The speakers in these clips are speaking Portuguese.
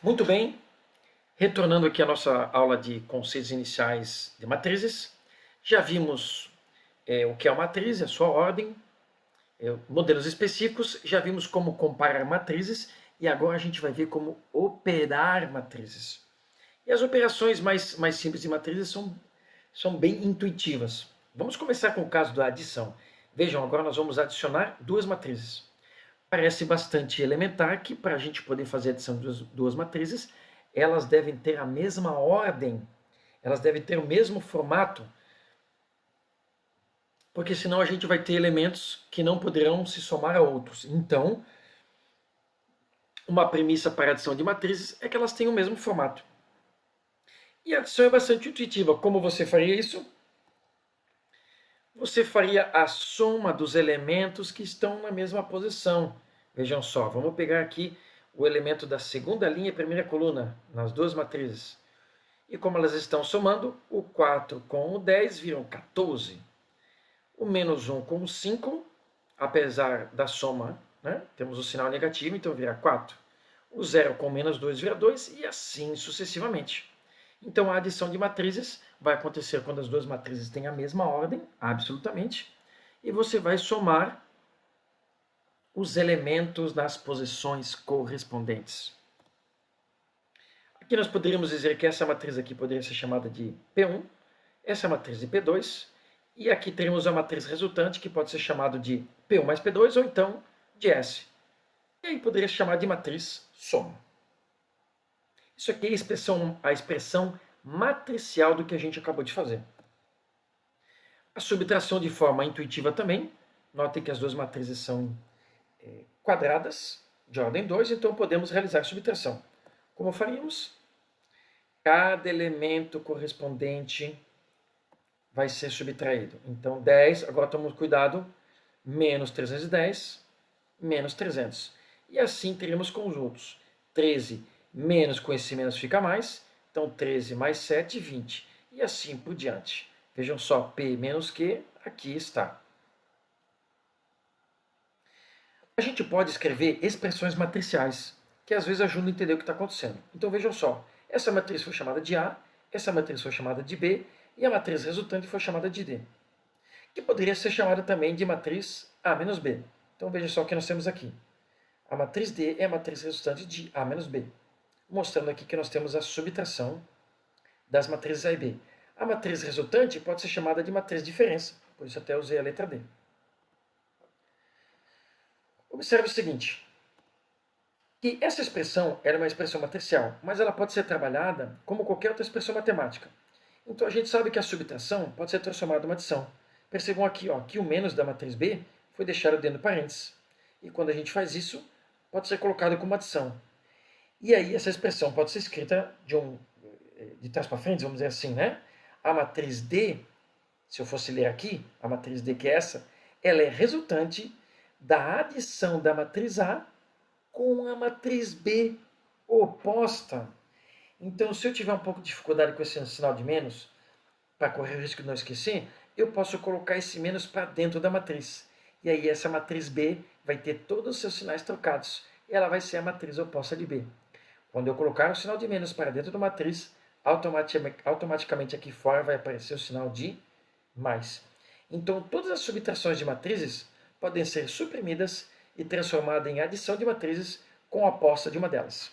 Muito bem, retornando aqui à nossa aula de conceitos iniciais de matrizes, já vimos o que é uma matriz, a sua ordem, modelos específicos, já vimos como comparar matrizes e agora a gente vai ver como operar matrizes. E as operações mais simples de matrizes são bem intuitivas. Vamos começar com o caso da adição. Vejam, agora nós vamos adicionar duas matrizes. Parece bastante elementar que para a gente poder fazer a adição de duas matrizes, elas devem ter a mesma ordem, elas devem ter o mesmo formato, porque senão a gente vai ter elementos que não poderão se somar a outros. Então, uma premissa para a adição de matrizes é que elas tenham o mesmo formato. E a adição é bastante intuitiva. Como você faria isso? Você faria a soma dos elementos que estão na mesma posição. Vejam só, vamos pegar aqui o elemento da segunda linha e primeira coluna, nas duas matrizes. E como elas estão somando, o 4 com o 10 viram 14. O menos 1 com o 5, apesar da soma, né, temos o sinal negativo, então vira 4. O 0 com menos 2 vira 2 e assim sucessivamente. Então a adição de matrizes vai acontecer quando as duas matrizes têm a mesma ordem, absolutamente, e você vai somar os elementos nas posições correspondentes. Aqui nós poderíamos dizer que essa matriz aqui poderia ser chamada de P1, essa é a matriz de P2, e aqui teremos a matriz resultante, que pode ser chamada de P1 mais P2, ou então de S. E aí poderia chamar de matriz soma. Isso aqui é a expressão matricial do que a gente acabou de fazer. A subtração de forma intuitiva também. Notem que as duas matrizes são quadradas, de ordem 2, então podemos realizar a subtração. Como faríamos? Cada elemento correspondente vai ser subtraído. Então, 10, agora tomamos cuidado, menos 310, menos 300. E assim teremos com os outros. 13 menos com esse menos fica mais, então 13 mais 7, 20. E assim por diante. Vejam só, P menos Q, aqui está. A gente pode escrever expressões matriciais, que às vezes ajudam a entender o que está acontecendo. Então vejam só, essa matriz foi chamada de A, essa matriz foi chamada de B, e a matriz resultante foi chamada de D, que poderia ser chamada também de matriz A menos B. Então veja só o que nós temos aqui. A matriz D é a matriz resultante de A menos B, mostrando aqui que nós temos a subtração das matrizes A e B. A matriz resultante pode ser chamada de matriz diferença, por isso até usei a letra D. Observe o seguinte, que essa expressão era uma expressão matricial, mas ela pode ser trabalhada como qualquer outra expressão matemática. Então a gente sabe que a subtração pode ser transformada em uma adição. Percebam aqui ó, que o menos da matriz B foi deixado dentro do parênteses. E quando a gente faz isso, pode ser colocado como adição. E aí essa expressão pode ser escrita de trás para frente, vamos dizer assim, né? A matriz D, se eu fosse ler aqui, a matriz D que é essa, ela é resultante da adição da matriz A com a matriz B oposta. Então, se eu tiver um pouco de dificuldade com esse sinal de menos, para correr o risco de não esquecer, eu posso colocar esse menos para dentro da matriz. E aí essa matriz B vai ter todos os seus sinais trocados. E ela vai ser a matriz oposta de B. Quando eu colocar o sinal de menos para dentro da matriz, automaticamente aqui fora vai aparecer o sinal de mais. Então, todas as subtrações de matrizes podem ser suprimidas e transformadas em adição de matrizes com a aposta de uma delas.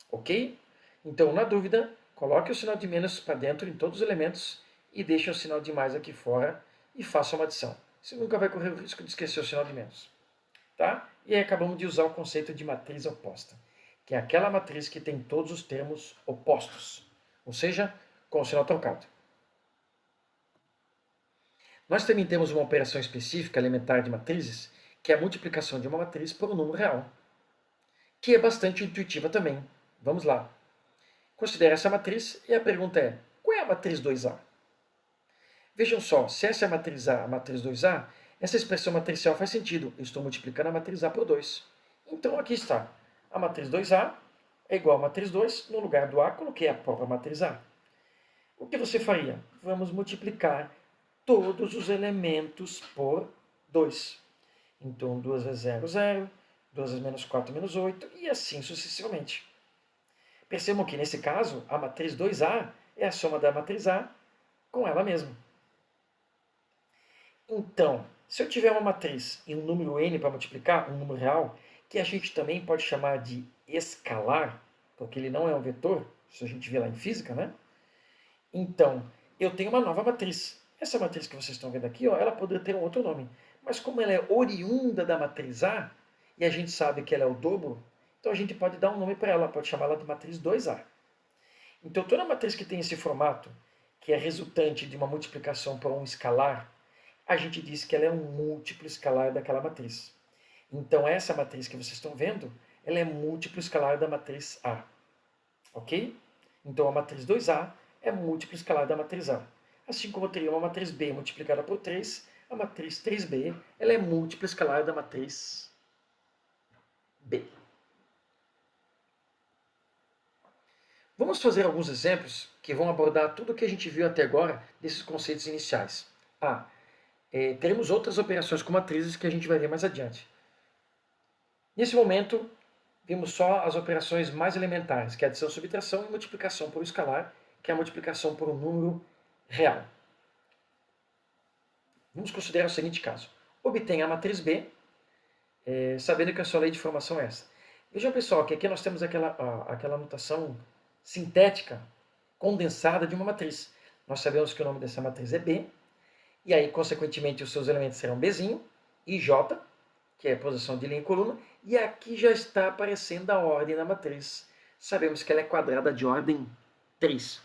Ok? Então, na dúvida, coloque o sinal de menos para dentro em todos os elementos e deixe o sinal de mais aqui fora e faça uma adição. Você nunca vai correr o risco de esquecer o sinal de menos. Tá? E aí acabamos de usar o conceito de matriz oposta, que é aquela matriz que tem todos os termos opostos, ou seja, com o sinal trocado. Nós também temos uma operação específica elementar de matrizes, que é a multiplicação de uma matriz por um número real, que é bastante intuitiva também. Vamos lá. Considere essa matriz e a pergunta é, qual é a matriz 2A? Vejam só, se essa é a matriz 2A, essa expressão matricial faz sentido. Eu estou multiplicando a matriz A por 2. Então aqui está. A matriz 2A é igual a matriz 2. No lugar do A, coloquei a própria matriz A. O que você faria? Vamos multiplicar todos os elementos por 2. Então, 2 vezes 0, 0. 2 vezes menos 4, menos 8. E assim sucessivamente. Percebam que, nesse caso, a matriz 2A é a soma da matriz A com ela mesma. Então, se eu tiver uma matriz e um número n para multiplicar, um número real, que a gente também pode chamar de escalar, porque ele não é um vetor, isso a gente vê lá em física, né? Então, eu tenho uma nova matriz. Essa matriz que vocês estão vendo aqui, ó, ela poderia ter um outro nome. Mas como ela é oriunda da matriz A, e a gente sabe que ela é o dobro, então a gente pode dar um nome para ela, pode chamá-la de matriz 2A. Então, toda matriz que tem esse formato, que é resultante de uma multiplicação por um escalar, a gente diz que ela é um múltiplo escalar daquela matriz. Então, essa matriz que vocês estão vendo, ela é múltiplo escalar da matriz A. Ok? Então, a matriz 2A é múltiplo escalar da matriz A. Assim como eu teria uma matriz B multiplicada por 3, a matriz 3B ela é múltiplo escalar da matriz B. Vamos fazer alguns exemplos que vão abordar tudo o que a gente viu até agora desses conceitos iniciais. Teremos outras operações com matrizes que a gente vai ver mais adiante. Nesse momento, vimos só as operações mais elementares, que é adição, subtração e multiplicação por um escalar, que é a multiplicação por um número real. Vamos considerar o seguinte caso. Obtenha a matriz B, sabendo que a sua lei de formação é essa. Vejam, pessoal, que aqui nós temos aquela notação sintética, condensada de uma matriz. Nós sabemos que o nome dessa matriz é B, e aí, consequentemente, os seus elementos serão Bzinho e J, que é a posição de linha e coluna, e aqui já está aparecendo a ordem da matriz. Sabemos que ela é quadrada de ordem 3.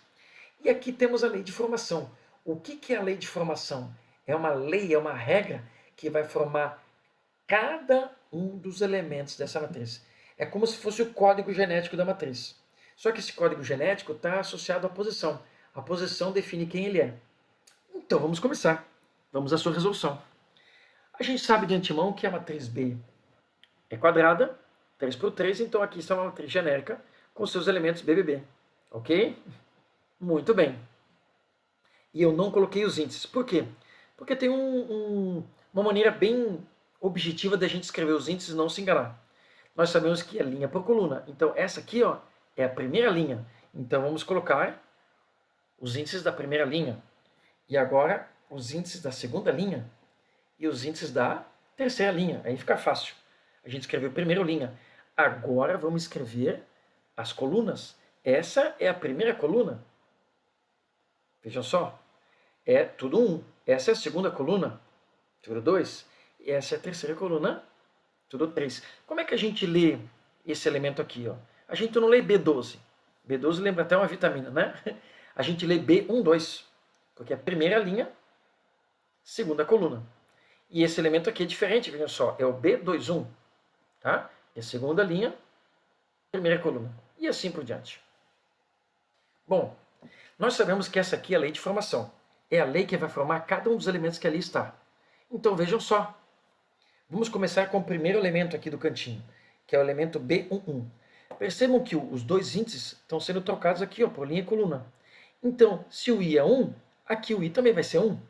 E aqui temos a lei de formação. O que é a lei de formação? É uma lei, é uma regra que vai formar cada um dos elementos dessa matriz. É como se fosse o código genético da matriz. Só que esse código genético está associado à posição. A posição define quem ele é. Então vamos começar. Vamos à sua resolução. A gente sabe de antemão que a matriz B é quadrada, 3 por 3, então aqui está uma matriz genérica com seus elementos BBB. Ok? Muito bem. E eu não coloquei os índices. Por quê? Porque tem uma maneira bem objetiva da gente escrever os índices e não se enganar. Nós sabemos que é linha por coluna. Então essa aqui, ó, é a primeira linha. Então vamos colocar os índices da primeira linha. E agora os índices da segunda linha e os índices da terceira linha. Aí fica fácil. A gente escreveu primeiro linha. Agora vamos escrever as colunas. Essa é a primeira coluna. Vejam só. É tudo 1. Essa é a segunda coluna. Tudo 2. E essa é a terceira coluna. Tudo 3. Como é que a gente lê esse elemento aqui? Ó? A gente não lê B12. B12 lembra até uma vitamina, né? A gente lê B12. Porque é a primeira linha, segunda coluna. E esse elemento aqui é diferente, vejam só, é o B21, tá? É a segunda linha, primeira coluna. E assim por diante. Bom, nós sabemos que essa aqui é a lei de formação. É a lei que vai formar cada um dos elementos que ali está. Então vejam só. Vamos começar com o primeiro elemento aqui do cantinho, que é o elemento B11. Percebam que os dois índices estão sendo trocados aqui, ó, por linha e coluna. Então, se o I é 1, aqui o I também vai ser 1.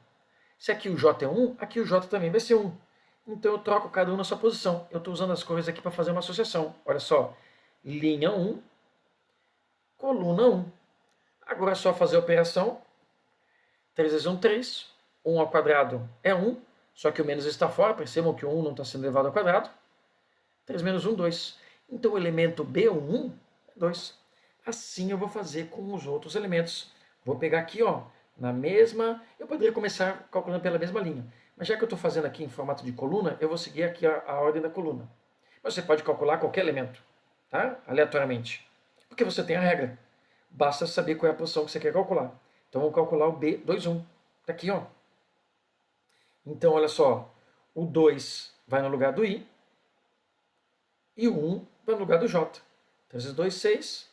Se aqui o J é 1, aqui o J também vai ser 1. Então eu troco cada um na sua posição. Eu estou usando as cores aqui para fazer uma associação. Olha só, linha 1, coluna 1. Agora é só fazer a operação. 3 vezes 1, 3. 1 ao quadrado é 1, só que o menos está fora. Percebam que o 1 não está sendo levado ao quadrado. 3 menos 1, 2. Então o elemento B1 é 2. Assim eu vou fazer com os outros elementos. Vou pegar aqui, ó, na mesma... Eu poderia começar calculando pela mesma linha. Mas já que eu estou fazendo aqui em formato de coluna, eu vou seguir aqui a ordem da coluna. Mas você pode calcular qualquer elemento, tá? Aleatoriamente. Porque você tem a regra. Basta saber qual é a posição que você quer calcular. Então vamos calcular o B21. Está aqui, ó. Então, olha só. O 2 vai no lugar do I. E o 1 vai no lugar do J. 3 vezes 2, 6.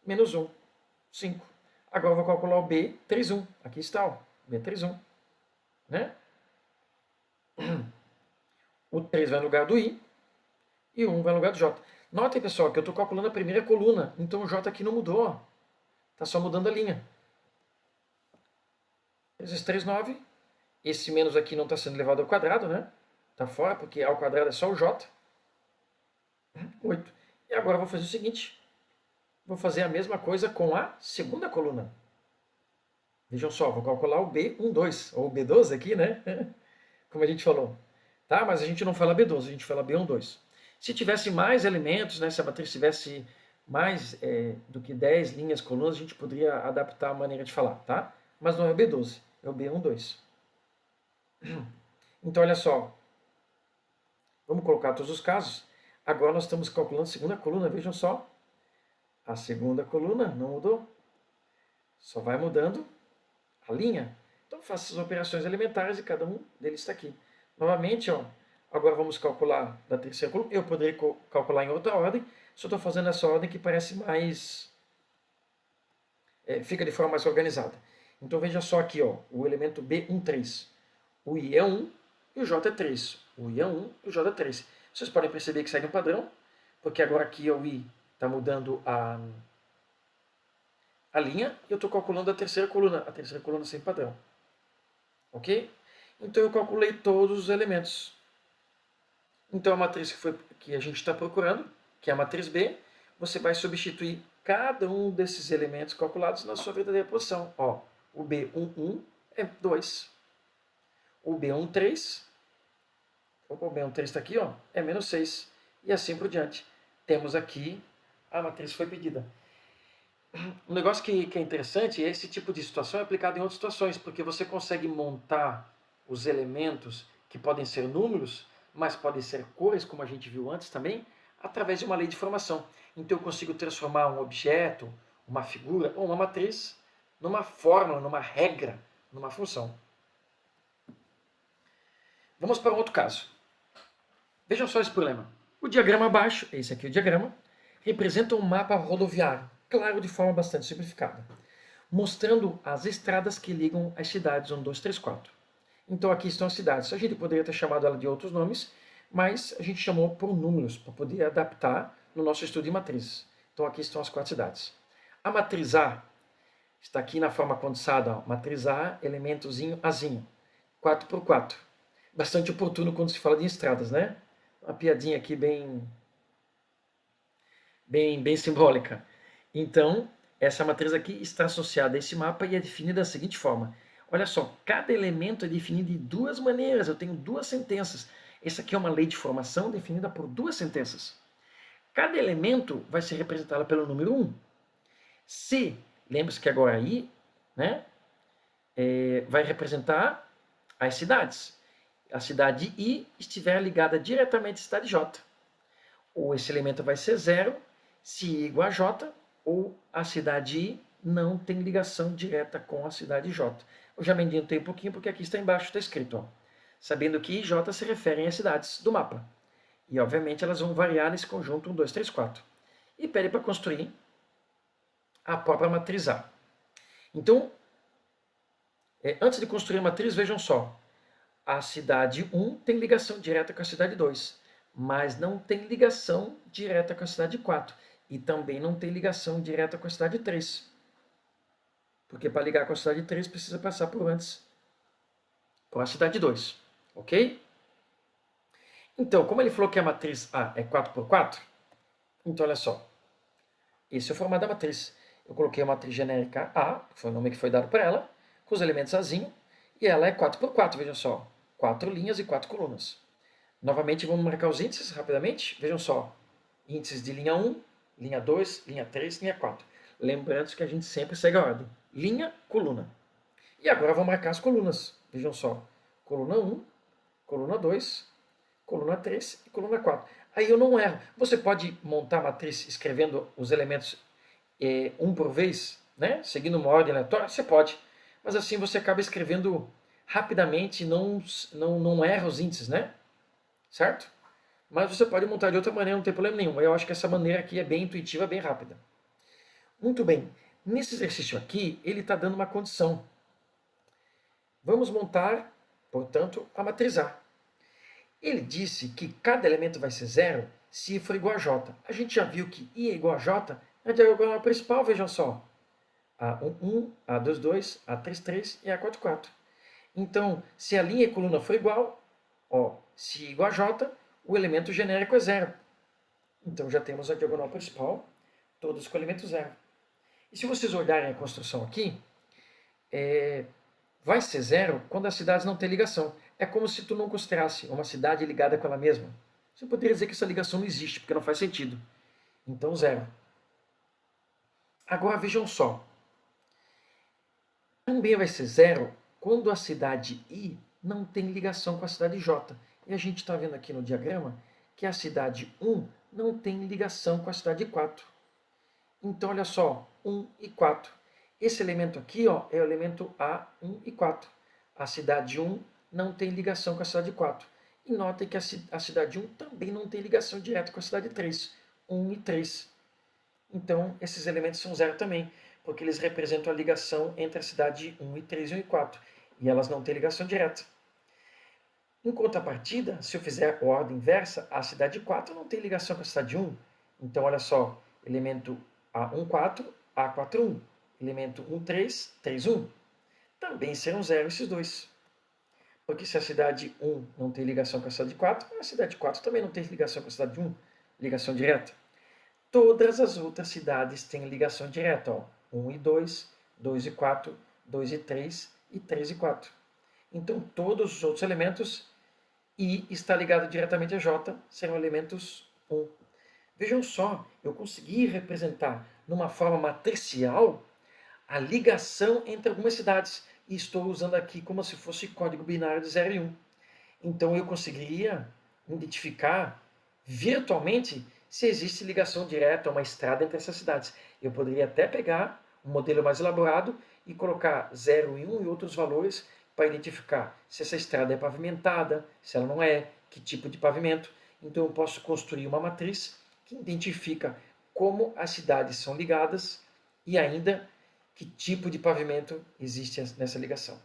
Menos 1, 5. Agora eu vou calcular o B31. Aqui está, ó. B31. Né? O 3 vai no lugar do I. E o 1 vai no lugar do J. Notem, pessoal, que eu estou calculando a primeira coluna. Então o J aqui não mudou. Está só mudando a linha. 3 vezes 3, 9. Esse menos aqui não está sendo levado ao quadrado, né? Está fora, porque ao quadrado é só o J. 8. E agora eu vou fazer o seguinte. vou fazer a mesma coisa com a segunda coluna. Vejam só, vou calcular o B12, ou B12 aqui, né? Como a gente falou. Tá? Mas a gente não fala B12, a gente fala B12. Se tivesse mais elementos, né? Se a matriz tivesse mais do que 10 linhas, colunas, a gente poderia adaptar a maneira de falar, tá? Mas não é o B12, é o B12. Então, olha só. Vamos colocar todos os casos. Agora nós estamos calculando a segunda coluna, vejam só. A segunda coluna não mudou. Só vai mudando a linha. Então faça as operações elementares e cada um deles está aqui. Novamente, ó, agora vamos calcular da terceira coluna. Eu poderia calcular em outra ordem, só estou fazendo essa ordem que parece mais... fica de forma mais organizada. Então veja só aqui, ó, o elemento B13. O I é 1 e o J é 3. O I é 1 e o J é 3. Vocês podem perceber que segue um padrão, porque agora aqui o I está mudando a linha e eu estou calculando a terceira coluna sem padrão. Ok? Então eu calculei todos os elementos. Então a matriz que a gente está procurando, que é a matriz B, você vai substituir cada um desses elementos calculados na sua verdadeira posição. Ó, o B11 é 2. O B13, o B13 está aqui, ó, é menos 6. E assim por diante. Temos aqui, a matriz foi pedida. Um negócio que é interessante é esse tipo de situação é aplicado em outras situações, porque você consegue montar os elementos que podem ser números, mas podem ser cores, como a gente viu antes também, através de uma lei de formação. Então eu consigo transformar um objeto, uma figura ou uma matriz numa fórmula, numa regra, numa função. Vamos para um outro caso. Vejam só esse problema. O diagrama abaixo, esse aqui é o diagrama, representa um mapa rodoviário, claro, de forma bastante simplificada, mostrando as estradas que ligam as cidades 1, 2, 3, 4. Então aqui estão as cidades. A gente poderia ter chamado ela de outros nomes, mas a gente chamou por números, para poder adaptar no nosso estudo de matrizes. Então aqui estão as 4 cidades. A matriz A está aqui na forma condensada, ó, matriz A, elementozinho Azinho, 4 por 4. Bastante oportuno quando se fala de estradas, né? Uma piadinha aqui bem simbólica. Então, essa matriz aqui está associada a esse mapa e é definida da seguinte forma. Olha só, cada elemento é definido de duas maneiras. Eu tenho duas sentenças. Essa aqui é uma lei de formação definida por duas sentenças. Cada elemento vai ser representado pelo número 1. Se, lembre-se que agora aí, né, vai representar as cidades. A cidade I estiver ligada diretamente à cidade J. Ou esse elemento vai ser 0, se I igual a J, ou a cidade I não tem ligação direta com a cidade J. Eu já me adiantei um pouquinho porque aqui está embaixo, está escrito, ó, sabendo que I e J se referem às cidades do mapa. E, obviamente, elas vão variar nesse conjunto 1, 2, 3, 4. E pede para construir a própria matriz A. Então, antes de construir a matriz, vejam só. A cidade 1 tem ligação direta com a cidade 2, mas não tem ligação direta com a cidade 4. E também não tem ligação direta com a cidade 3. Porque para ligar com a cidade 3 precisa passar por antes com a cidade 2. Ok? Então, como ele falou que a matriz A é 4 por 4, então olha só. Esse é o formato da matriz. Eu coloquei a matriz genérica A, que foi o nome que foi dado para ela, com os elementos Azinho, e ela é 4 por 4, vejam só. 4 linhas e 4 colunas. Novamente, vamos marcar os índices rapidamente. Vejam só. Índices de linha 1, linha 2, linha 3, linha 4. Lembrando que a gente sempre segue a ordem. Linha, coluna. E agora vamos marcar as colunas. Vejam só. Coluna 1, coluna 2, coluna 3 e coluna 4. Aí eu não erro. Você pode montar a matriz escrevendo os elementos um por vez, né? Seguindo uma ordem aleatória? Você pode. Mas assim você acaba escrevendo rapidamente e não erra os índices, né? Certo? Mas você pode montar de outra maneira, não tem problema nenhum. Eu acho que essa maneira aqui é bem intuitiva, bem rápida. Muito bem. Nesse exercício aqui, ele está dando uma condição. Vamos montar, portanto, a matriz A. Ele disse que cada elemento vai ser 0 se I for igual a J. A gente já viu que I é igual a J na diagonal principal, vejam só. A11, A22, A33 e A44. Então, se a linha e a coluna for igual, ó, se igual a J, o elemento genérico é 0. Então já temos a diagonal principal Todas com elemento zero. E se vocês olharem a construção aqui, vai ser zero quando as cidades não têm ligação. É como se tu não considerasse uma cidade ligada com ela mesma. Você poderia dizer que essa ligação não existe, porque não faz sentido. Então, zero. Agora vejam só. Também vai ser zero quando a cidade I não tem ligação com a cidade J. E a gente está vendo aqui no diagrama que a cidade 1 não tem ligação com a cidade 4. Então, olha só, 1 e 4. Esse elemento aqui é o elemento A, 1 e 4. A cidade 1 não tem ligação com a cidade 4. E notem que a cidade 1 também não tem ligação direta com a cidade 3. 1 e 3. Então, esses elementos são zero também, porque eles representam a ligação entre a cidade 1 e 3 e 1 e 4. E elas não têm ligação direta. Em contrapartida, se eu fizer a ordem inversa, a cidade 4 não tem ligação com a cidade 1. Então, olha só, elemento A14, A41, elemento 13, 31. Também serão zero esses dois. Porque se a cidade 1 não tem ligação com a cidade 4, a cidade 4 também não tem ligação com a cidade 1, ligação direta. Todas as outras cidades têm ligação direta, 1 e 2, 2 e 4, 2 e 3 e 3 e 4. Então, todos os outros elementos, I está ligado diretamente a J, serão elementos 1. Vejam só, eu consegui representar numa forma matricial a ligação entre algumas cidades. E estou usando aqui como se fosse código binário de 0 e 1. Então eu conseguiria identificar virtualmente se existe ligação direta a uma estrada entre essas cidades. Eu poderia até pegar um modelo mais elaborado e colocar 0 e 1 e outros valores para identificar se essa estrada é pavimentada, se ela não é, que tipo de pavimento. Então eu posso construir uma matriz que identifica como as cidades são ligadas e ainda que tipo de pavimento existe nessa ligação.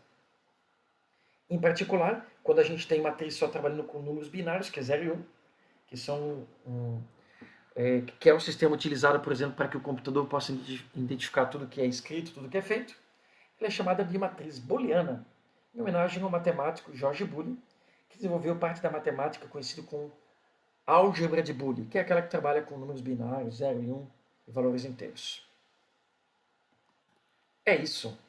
Em particular, quando a gente tem matriz só trabalhando com números binários, que é 0 e 1, que são que é um sistema utilizado, por exemplo, para que o computador possa identificar tudo que é escrito, tudo que é feito, ela é chamada de matriz booleana, em homenagem ao matemático George Boole, que desenvolveu parte da matemática conhecida como álgebra de Boole, que é aquela que trabalha com números binários, 0 e 1 e valores inteiros. É isso.